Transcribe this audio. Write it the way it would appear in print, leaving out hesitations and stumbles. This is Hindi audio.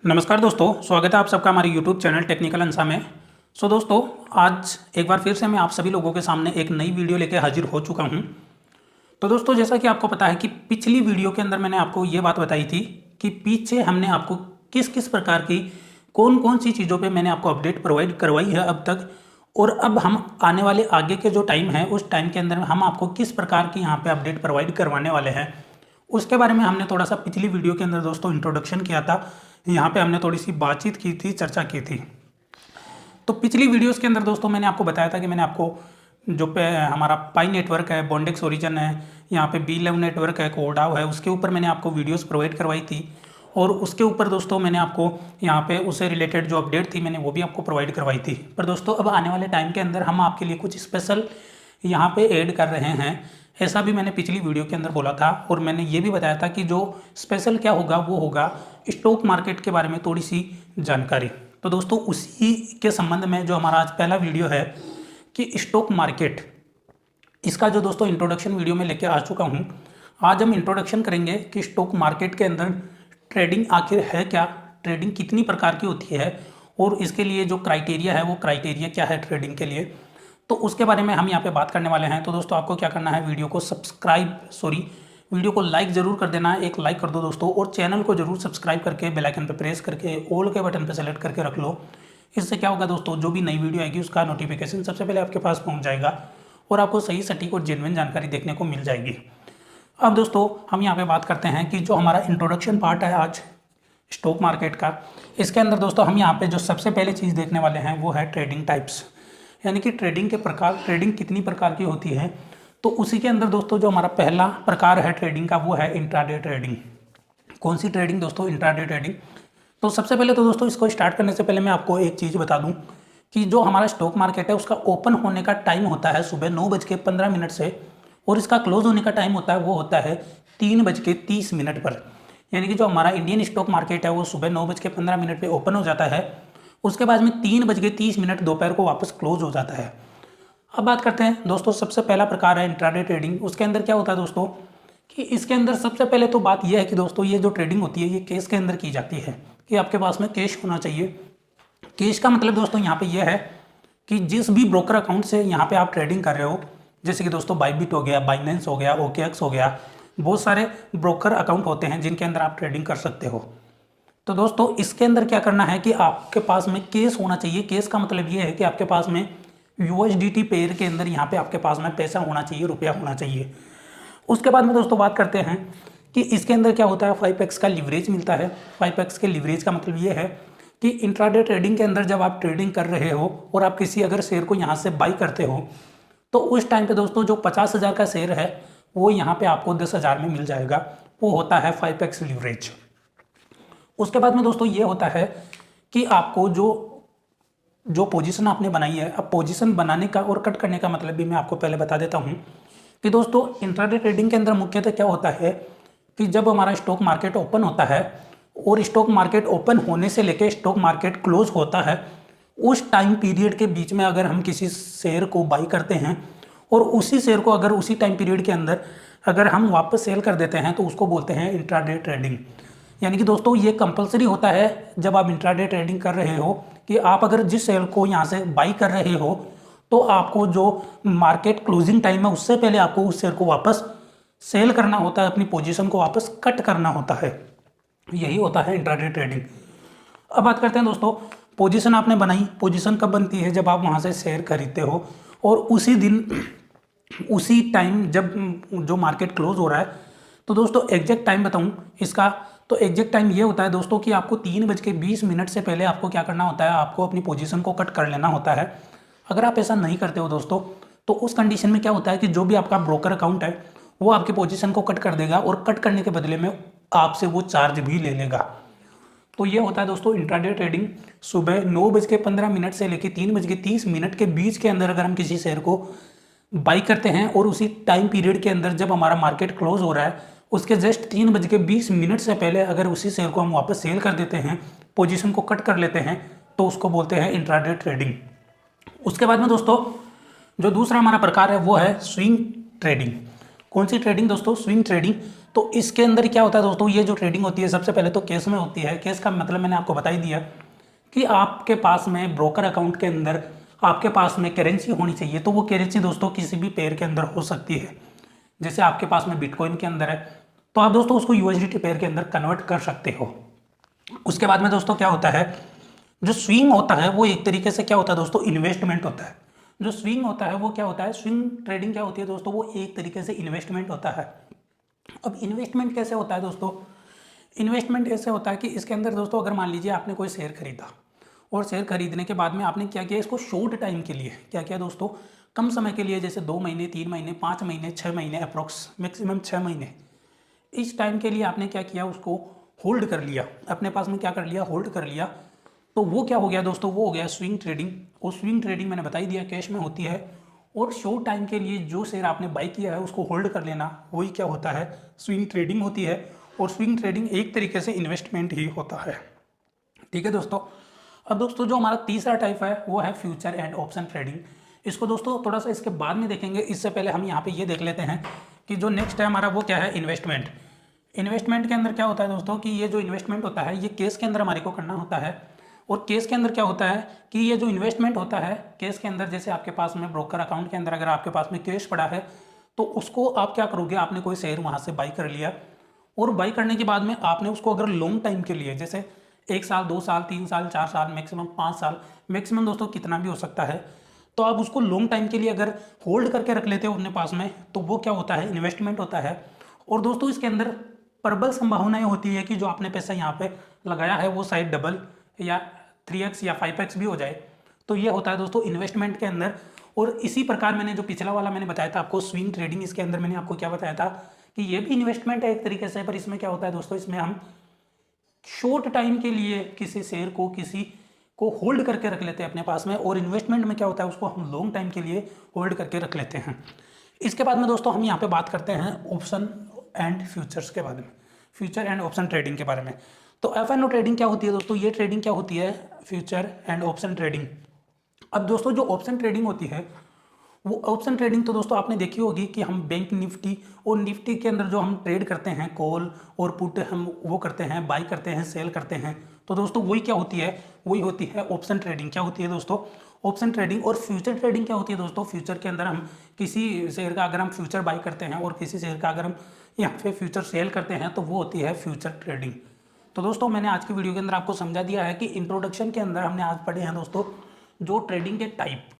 नमस्कार दोस्तों, स्वागत है आप सबका हमारे YouTube चैनल टेक्निकल अंसा में। दोस्तों, आज एक बार फिर से मैं आप सभी लोगों के सामने एक नई वीडियो लेकर हाजिर हो चुका हूं। तो दोस्तों, जैसा कि आपको पता है कि पिछली वीडियो के अंदर मैंने आपको ये बात बताई थी कि पीछे हमने आपको किस किस प्रकार की कौन कौन सी चीज़ों पर मैंने आपको अपडेट प्रोवाइड करवाई है अब तक, और अब हम आने वाले आगे के जो टाइम है उस टाइम के अंदर हम आपको किस प्रकार की यहाँ पर अपडेट प्रोवाइड करवाने वाले हैं, उसके बारे में हमने थोड़ा सा पिछली वीडियो के अंदर दोस्तों इंट्रोडक्शन किया था। यहाँ पे हमने थोड़ी सी बातचीत की थी, चर्चा की थी। तो पिछली वीडियोस के अंदर दोस्तों मैंने आपको बताया था कि मैंने आपको जो पे हमारा पाई नेटवर्क है, बॉन्डेक्स ओरिजिन है, यहाँ पे B11 नेटवर्क है, कोडाव है, उसके ऊपर मैंने आपको वीडियोस प्रोवाइड करवाई थी। और उसके ऊपर दोस्तों मैंने आपको यहाँ पे उससे रिलेटेड जो अपडेट थी मैंने वो भी आपको प्रोवाइड करवाई थी। पर दोस्तों अब आने वाले टाइम के अंदर हम आपके लिए कुछ स्पेशल यहाँ पे ऐड कर रहे हैं, ऐसा भी मैंने पिछली वीडियो के अंदर बोला था। और मैंने ये भी बताया था कि जो स्पेशल क्या होगा वो होगा स्टॉक मार्केट के बारे में थोड़ी सी जानकारी। तो दोस्तों उसी के संबंध में जो हमारा आज पहला वीडियो है कि स्टॉक मार्केट, इसका जो दोस्तों इंट्रोडक्शन वीडियो में लेके आ चुका हूँ। आज हम इंट्रोडक्शन करेंगे कि स्टॉक मार्केट के अंदर ट्रेडिंग आखिर है क्या, ट्रेडिंग कितनी प्रकार की होती है, और इसके लिए जो क्राइटेरिया है वो क्राइटेरिया क्या है ट्रेडिंग के लिए, तो उसके बारे में हम यहाँ पे बात करने वाले हैं। तो दोस्तों आपको क्या करना है, वीडियो को लाइक ज़रूर कर देना है, एक लाइक कर दो दोस्तों, और चैनल को जरूर सब्सक्राइब करके बेल आइकन पे प्रेस करके ऑल के बटन पे सेलेक्ट करके रख लो। इससे क्या होगा दोस्तों, जो भी नई वीडियो आएगी उसका नोटिफिकेशन सबसे पहले आपके पास पहुँच जाएगा और आपको सही सटीक और जेन्युइन जानकारी देखने को मिल जाएगी। अब दोस्तों हम यहाँ पर बात करते हैं कि जो हमारा इंट्रोडक्शन पार्ट है आज स्टॉक मार्केट का, इसके अंदर दोस्तों हम यहाँ पे जो सबसे पहले चीज़ देखने वाले हैं वो है ट्रेडिंग टाइप्स, यानी कि ट्रेडिंग के प्रकार, ट्रेडिंग कितनी प्रकार की होती है। तो उसी के अंदर दोस्तों जो हमारा पहला प्रकार है ट्रेडिंग का वो है इंट्राडे ट्रेडिंग। कौन सी ट्रेडिंग दोस्तों, इंट्राडे ट्रेडिंग। तो सबसे पहले तो दोस्तों इसको स्टार्ट करने से पहले मैं आपको एक चीज़ बता दूं कि जो हमारा स्टॉक मार्केट है उसका ओपन होने का टाइम होता है सुबह 9:15 से, और इसका क्लोज होने का टाइम होता है वो होता है 3:30 पर। यानी कि जो हमारा इंडियन स्टॉक मार्केट है वो सुबह 9:15 पे ओपन हो जाता है, उसके बाद में 3:30 दोपहर को वापस क्लोज हो जाता है। अब बात करते हैं दोस्तों, सबसे पहला प्रकार है इंट्राडे ट्रेडिंग। उसके अंदर क्या होता है दोस्तों कि इसके अंदर सबसे पहले तो बात यह है कि दोस्तों ये जो ट्रेडिंग होती है ये कैश के अंदर की जाती है कि आपके पास में कैश होना चाहिए। कैश का मतलब दोस्तों यहाँ पे यह है कि जिस भी ब्रोकर अकाउंट से यहाँ पे आप ट्रेडिंग कर रहे हो, जैसे कि दोस्तों बाइबिट हो गया, बाइनेंस हो गया, OKX हो गया, बहुत सारे ब्रोकर अकाउंट होते हैं जिनके अंदर आप ट्रेडिंग कर सकते हो। तो दोस्तों इसके अंदर क्या करना है कि आपके पास में केस होना चाहिए। केस का मतलब ये है कि आपके पास में USDT पेयर के अंदर यहाँ पे आपके पास में पैसा होना चाहिए, रुपया होना चाहिए। उसके बाद में दोस्तों बात करते हैं कि इसके अंदर क्या होता है, 5x का लिवरेज मिलता है। 5x के लिवरेज का मतलब ये है कि इंट्राडे ट्रेडिंग के अंदर जब आप ट्रेडिंग कर रहे हो और आप किसी अगर शेयर को यहाँ से बाई करते हो तो उस टाइम पे दोस्तों जो 50,000 का शेयर है वो यहाँ पे आपको 10,000 में मिल जाएगा, वो होता है 5x लिवरेज। उसके बाद में दोस्तों ये होता है कि आपको जो पोजीशन आपने बनाई है, अब पोजीशन बनाने का और कट करने का मतलब भी मैं आपको पहले बता देता हूं कि दोस्तों इंट्राडे ट्रेडिंग के अंदर मुख्यतः क्या होता है कि जब हमारा स्टॉक मार्केट ओपन होता है और स्टॉक मार्केट ओपन होने से लेकर स्टॉक मार्केट क्लोज होता है, उस टाइम पीरियड के बीच में अगर हम किसी शेयर को बाई करते हैं और उसी शेयर को अगर उसी टाइम पीरियड के अंदर अगर हम वापस सेल कर देते हैं तो उसको बोलते हैं इंट्राडे ट्रेडिंग। यानी कि दोस्तों ये कंपलसरी होता है जब आप इंट्राडे ट्रेडिंग कर रहे हो कि आप अगर जिस शेयर को यहाँ से बाई कर रहे हो तो आपको जो मार्केट क्लोजिंग टाइम है उससे पहले आपको उस शेयर को वापस सेल करना होता है, अपनी पोजीशन को वापस कट करना होता है। यही होता है इंट्राडे ट्रेडिंग। अब बात करते हैं दोस्तों, पोजीशन आपने बनाई। पोजीशन कब बनती है, जब आप वहाँ से शेयर खरीदते हो और उसी दिन उसी टाइम जब जो मार्केट क्लोज हो रहा है। तो दोस्तों एग्जैक्ट टाइम बताऊँ इसका, तो एग्जैक्ट टाइम ये होता है दोस्तों कि आपको 3:20 से पहले आपको क्या करना होता है, आपको अपनी पोजीशन को कट कर लेना होता है। अगर आप ऐसा नहीं करते हो दोस्तों तो उस कंडीशन में क्या होता है कि जो भी आपका ब्रोकर अकाउंट है वो आपकी पोजीशन को कट कर देगा और कट करने के बदले में आपसे वो चार्ज भी ले लेगा। तो ये होता है दोस्तों इंट्राडे ट्रेडिंग। सुबह 9:15 से लेकर 3:30 के बीच के अंदर अगर हम किसी शेयर को बाई करते हैं और उसी टाइम पीरियड के अंदर जब हमारा मार्केट क्लोज हो रहा है उसके जस्ट 3:20 से पहले अगर उसी शेयर को हम वापस सेल कर देते हैं, पोजीशन को कट कर लेते हैं, तो उसको बोलते हैं इंट्राडे ट्रेडिंग। उसके बाद में दोस्तों जो दूसरा हमारा प्रकार है वो है स्विंग ट्रेडिंग। कौन सी ट्रेडिंग दोस्तों, स्विंग ट्रेडिंग। तो इसके अंदर क्या होता है दोस्तों, ये जो ट्रेडिंग होती है सबसे पहले तो कैश में होती है। कैश का मतलब मैंने आपको बता ही दिया कि आपके पास में ब्रोकर अकाउंट के अंदर आपके पास में करेंसी होनी चाहिए। तो वो करेंसी दोस्तों किसी भी पेयर के अंदर हो सकती है। जैसे आपके पास में बिटकॉइन के अंदर है तो आप दोस्तों उसको यूएसडीटी पेयर के अंदर कन्वर्ट कर सकते हो। उसके बाद में दोस्तों क्या होता है, जो स्विंग होता है वो एक तरीके से क्या होता है दोस्तों, इन्वेस्टमेंट होता है। जो स्विंग होता है वो क्या होता है, स्विंग ट्रेडिंग क्या होती है दोस्तों, वो एक तरीके से इन्वेस्टमेंट होता है। अब इन्वेस्टमेंट कैसे होता है दोस्तों, इन्वेस्टमेंट ऐसे होता है कि इसके अंदर दोस्तों अगर मान लीजिए आपने कोई शेयर खरीदा और शेयर खरीदने के बाद में आपने क्या किया, इसको शॉर्ट टाइम के लिए क्या किया दोस्तों, कम समय के लिए, जैसे 2 महीने 3 महीने 5 महीने 6 महीने अप्रोक्स मैक्सिमम 6 महीने, इस टाइम के लिए आपने क्या किया, उसको होल्ड कर लिया, अपने पास में क्या कर लिया, होल्ड कर लिया। तो वो क्या हो गया दोस्तों, वो हो गया स्विंग ट्रेडिंग। और स्विंग ट्रेडिंग मैंने बता ही दिया कैश में होती है। और शॉर्ट टाइम के लिए जो शेयर आपने बाई किया है उसको होल्ड कर लेना, वही क्या होता है, स्विंग ट्रेडिंग होती है। और स्विंग ट्रेडिंग एक तरीके से इन्वेस्टमेंट ही होता है। ठीक है दोस्तों। अब दोस्तों जो हमारा तीसरा टाइप है वो है फ्यूचर एंड ऑप्शन ट्रेडिंग। इसको दोस्तों थोड़ा सा इसके बाद में देखेंगे, इससे पहले हम यहाँ पे ये देख लेते हैं कि जो नेक्स्ट है हमारा वो क्या है, इन्वेस्टमेंट। इन्वेस्टमेंट के अंदर क्या होता है दोस्तों कि ये जो इन्वेस्टमेंट होता है ये केस के अंदर हमारे को करना होता है। और केस के अंदर क्या होता है कि ये जो इन्वेस्टमेंट होता है केस के अंदर, जैसे आपके पास में ब्रोकर अकाउंट के अंदर अगर आपके पास में कैश पड़ा है तो उसको आप क्या करोगे, आपने कोई शेयर वहाँ से बाई कर लिया और बाई करने के बाद में आपने उसको अगर लॉन्ग टाइम के लिए, जैसे 1 साल 2 साल 3 साल 4 साल मैक्सिमम 5 साल, मैक्सिमम दोस्तों कितना भी हो सकता है, तो आप उसको लॉन्ग टाइम के लिए अगर होल्ड करके रख लेते हो अपने पास में तो वो क्या होता है, इन्वेस्टमेंट होता है। और दोस्तों इसके अंदर प्रबल संभावनाएं होती है कि जो आपने पैसा यहाँ पे लगाया है वो शायद डबल या 3x या 5x भी हो जाए। तो ये होता है दोस्तों इन्वेस्टमेंट के अंदर। और इसी प्रकार मैंने जो पिछला वाला मैंने बताया था आपको स्विंग ट्रेडिंग, इसके अंदर मैंने आपको क्या बताया था कि ये भी इन्वेस्टमेंट है एक तरीके से, पर इसमें क्या होता है दोस्तों, इसमें हम शॉर्ट टाइम के लिए किसी शेयर को किसी को होल्ड करके रख लेते हैं अपने पास में। और इन्वेस्टमेंट में क्या होता है, उसको हम लॉन्ग टाइम के लिए होल्ड करके रख लेते हैं। इसके बाद में दोस्तों हम यहाँ पे बात करते हैं ऑप्शन एंड फ्यूचर्स के बारे में, फ्यूचर एंड ऑप्शन ट्रेडिंग के बारे में। तो एफ एंड ओ ट्रेडिंग क्या होती है दोस्तों, ये ट्रेडिंग क्या होती है, फ्यूचर एंड ऑप्शन ट्रेडिंग। अब दोस्तों जो ऑप्शन ट्रेडिंग होती है वो ऑप्शन ट्रेडिंग तो दोस्तों आपने देखी होगी कि हम बैंक निफ्टी और निफ्टी के अंदर जो हम ट्रेड करते हैं, कॉल और पुट हम वो करते हैं, बाई करते हैं, सेल करते हैं। तो दोस्तों वही क्या होती है, वही होती है ऑप्शन ट्रेडिंग। क्या होती है दोस्तों, ऑप्शन ट्रेडिंग। और फ्यूचर ट्रेडिंग क्या होती है दोस्तों, फ्यूचर के अंदर हम किसी शेयर का अगर हम फ्यूचर बाई करते हैं और किसी शेयर का अगर हम यहाँ पे फ्यूचर सेल करते हैं तो वो होती है फ्यूचर ट्रेडिंग। तो दोस्तों मैंने आज की वीडियो के अंदर आपको समझा दिया है कि इंट्रोडक्शन के अंदर हमने आज पढ़े हैं दोस्तों जो ट्रेडिंग के टाइप,